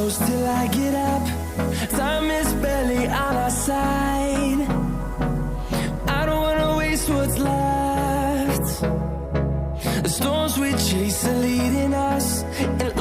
close till I get up. Time is barely on our side. I don't wanna waste what's left. The storms we chase are leading us, and